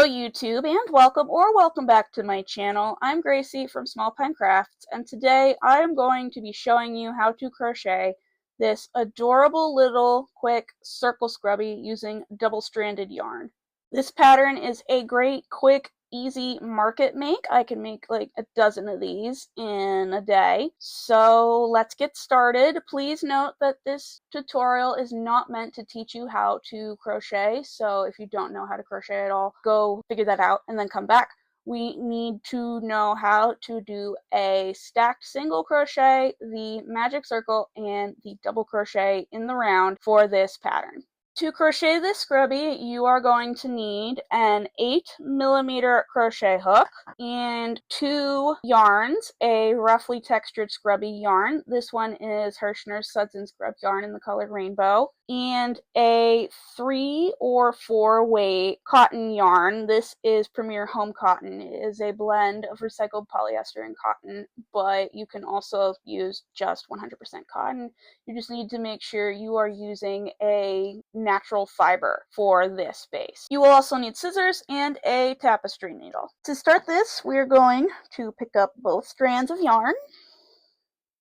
YouTube, and welcome back to my channel. I'm Gracie from Small Pine Crafts, and today I am going to be showing you how to crochet this adorable little quick circle scrubby using double-stranded yarn. This pattern is a great, quick, easy market make. I can make like a dozen of these in a day. So let's get started. Please note that this tutorial is not meant to teach you how to crochet. So if you don't know how to crochet at all, go figure that out and then come back. We need to know how to do a stacked single crochet, the magic circle, and the double crochet in the round for this pattern. To crochet this scrubby, you are going to need an 8mm crochet hook and 2 yarns, a roughly textured scrubby yarn. This one is Hirschner's Suds and Scrub yarn in the color rainbow, and a 3 or 4 weight cotton yarn. This is Premier Home Cotton. It is a blend of recycled polyester and cotton, but you can also use just 100% cotton. You just need to make sure you are using a natural fiber for this base. You will also need scissors and a tapestry needle. To start this, we're going to pick up both strands of yarn.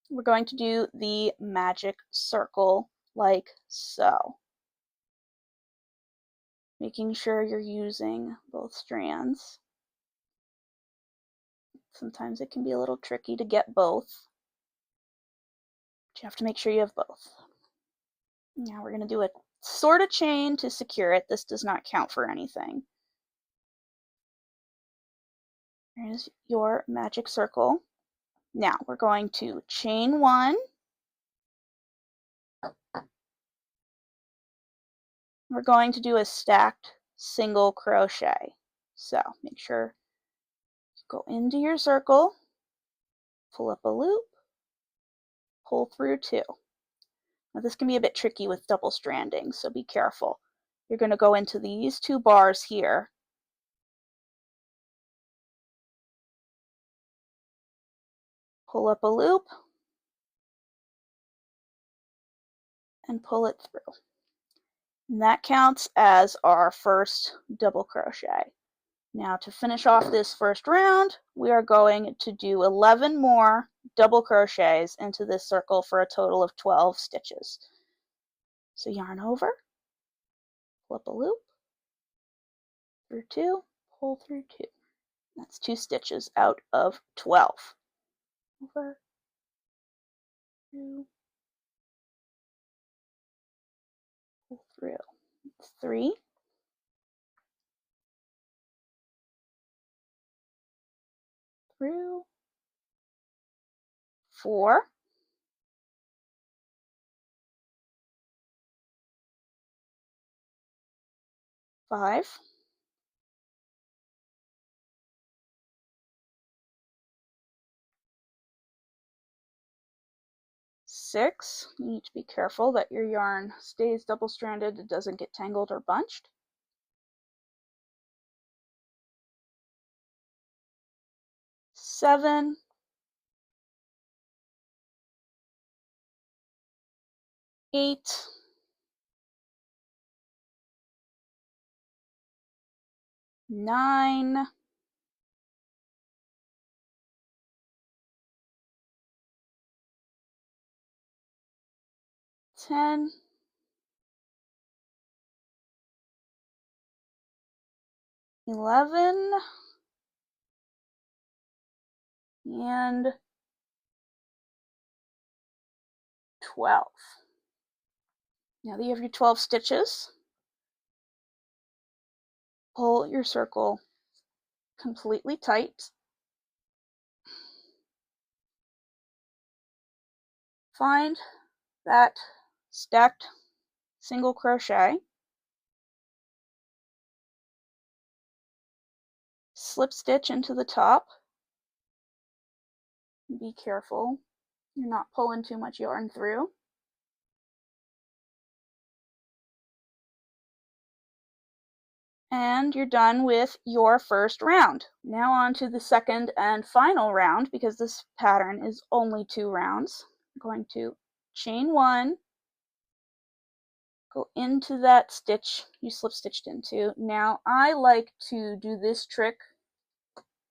We're going to do the magic circle like so. Making sure you're using both strands. Sometimes it can be a little tricky to get both, but you have to make sure you have both. Now we're going to do a sort of chain to secure it. This does not count for anything. Here's your magic circle. Now we're going to chain 1. We're going to do a stacked single crochet. So make sure you go into your circle, pull up a loop, pull through 2. Now this can be a bit tricky with double stranding, so be careful. You're going to go into these 2 bars here. Pull up a loop and pull it through. And that counts as our first double crochet. Now to finish off this first round, we are going to do 11 more double crochets into this circle for a total of 12 stitches. So yarn over, pull up a loop, through 2, pull through 2. That's 2 stitches out of 12. Over, through, pull through. 3, 3, 4, 5, 6. You need to be careful that your yarn stays double-stranded, it doesn't get tangled or bunched. 7, 8, 9, 10, 11, and 12. Now that you have your 12 stitches, pull your circle completely tight. Find that stacked single crochet. Slip stitch into the top. Be careful you're not pulling too much yarn through. And you're done with your first round. Now on to the second and final round, because this pattern is only 2 rounds. I'm going to chain 1, go into that stitch you slip stitched into. Now I like to do this trick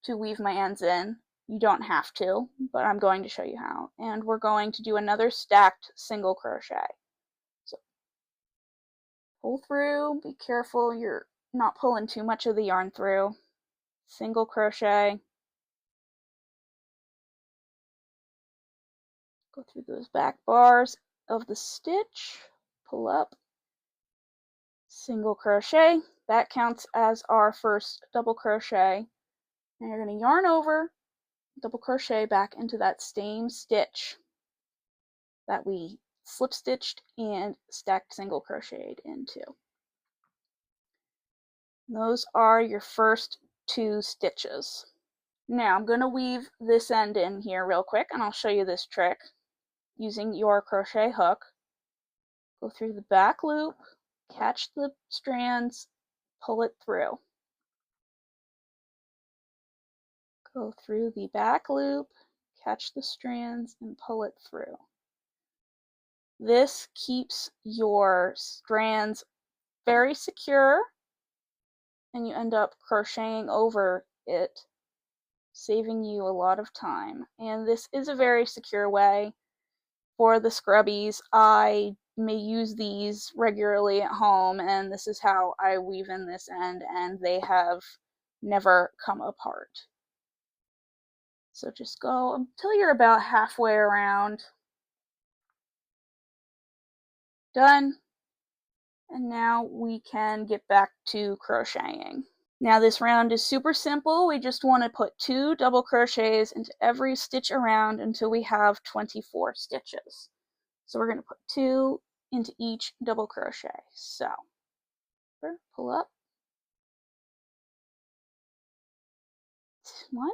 to weave my ends in. You don't have to, but I'm going to show you how. And we're going to do another stacked single crochet. So pull through, be careful you're not pulling too much of the yarn through. Single crochet, go through those back bars of the stitch, pull up, single crochet. That counts as our first double crochet. And you're going to yarn over, double crochet back into that same stitch that we slip stitched and stacked single crocheted into. Those are your first 2 stitches. Now I'm going to weave this end in here real quick and I'll show you this trick using your crochet hook. Go through the back loop, catch the strands, pull it through. Go through the back loop, catch the strands, and pull it through. This keeps your strands very secure and you end up crocheting over it, saving you a lot of time. And this is a very secure way. For the scrubbies, I may use these regularly at home, and this is how I weave in this end, and they have never come apart. So just go until you're about halfway around. Done. And now we can get back to crocheting. Now this round is super simple. We just want to put 2 double crochets into every stitch around until we have 24 stitches. So we're going to put 2 into each double crochet. So pull up, 1,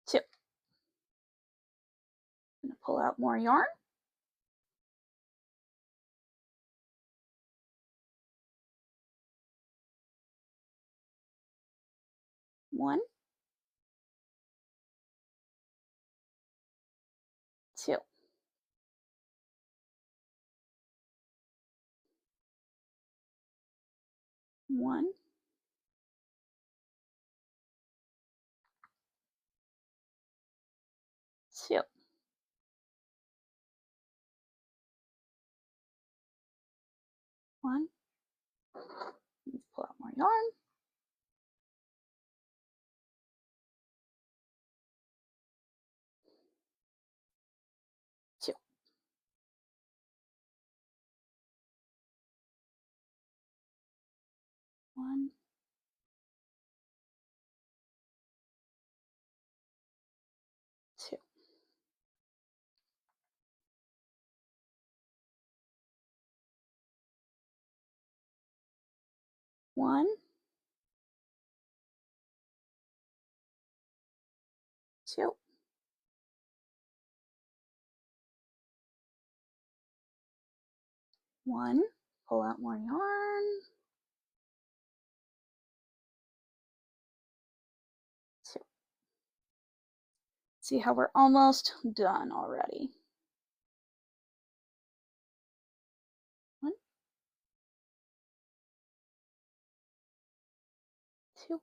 2. I'm going to pull out more yarn. 1, 2. 1, 2. 1. Pull out more yarn. 2. 1, 2. 1, 2. 1. Pull out more yarn. 2. See how we're almost done already. 1, 2.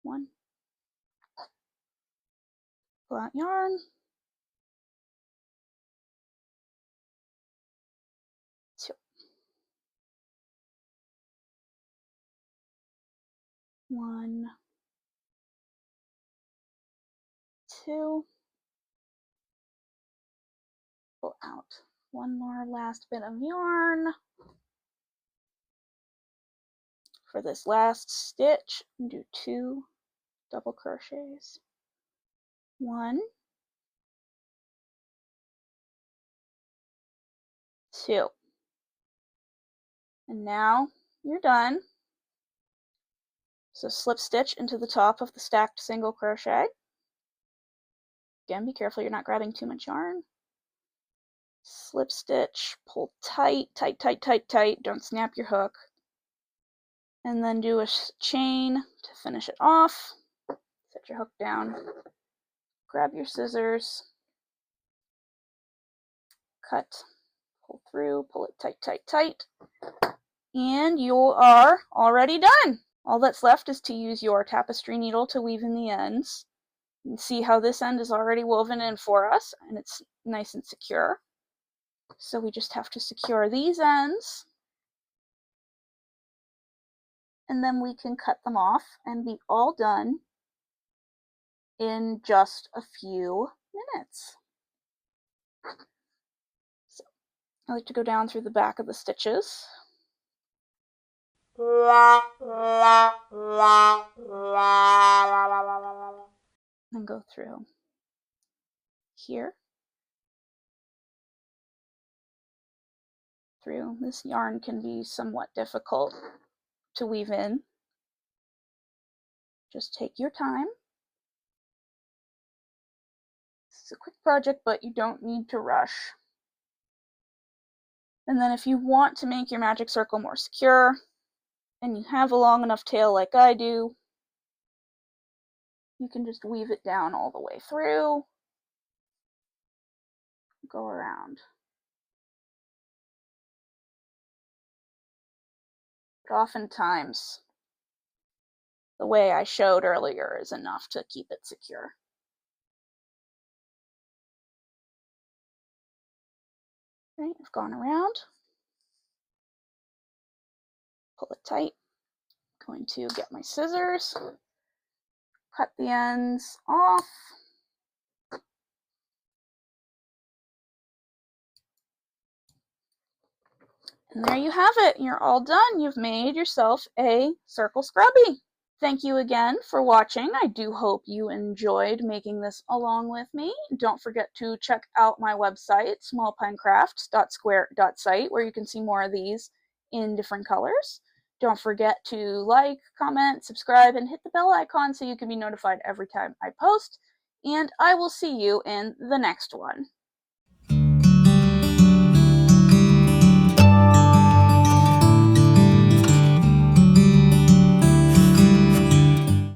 1. Pull out yarn. 2. 1, 2. Pull out one more last bit of yarn. For this last stitch, do 2 double crochets. 1, 2. And now you're done. So slip stitch into the top of the stacked single crochet. Again, be careful you're not grabbing too much yarn. Slip stitch, pull tight, tight, tight, tight, tight. Don't snap your hook. And then do a chain to finish it off. So set your hook down, grab your scissors, cut, pull through, pull it tight, tight, tight, and you are already done. All that's left is to use your tapestry needle to weave in the ends. You can see how this end is already woven in for us, and it's nice and secure. So we just have to secure these ends, and then we can cut them off and be all done in just a few minutes. So I like to go down through the back of the stitches. And go through here. Through. This yarn can be somewhat difficult to weave in. Just take your time. This is a quick project, but you don't need to rush. And then if you want to make your magic circle more secure, and you have a long enough tail like I do, you can just weave it down all the way through, go around. But oftentimes, the way I showed earlier is enough to keep it secure. Right, I've gone around, pull it tight. I'm going to get my scissors, cut the ends off. And there you have it. You're all done. You've made yourself a circle scrubby. Thank you again for watching. I do hope you enjoyed making this along with me. Don't forget to check out my website, smallpinecrafts.square.site, where you can see more of these in different colors. Don't forget to like, comment, subscribe, and hit the bell icon so you can be notified every time I post. And I will see you in the next one.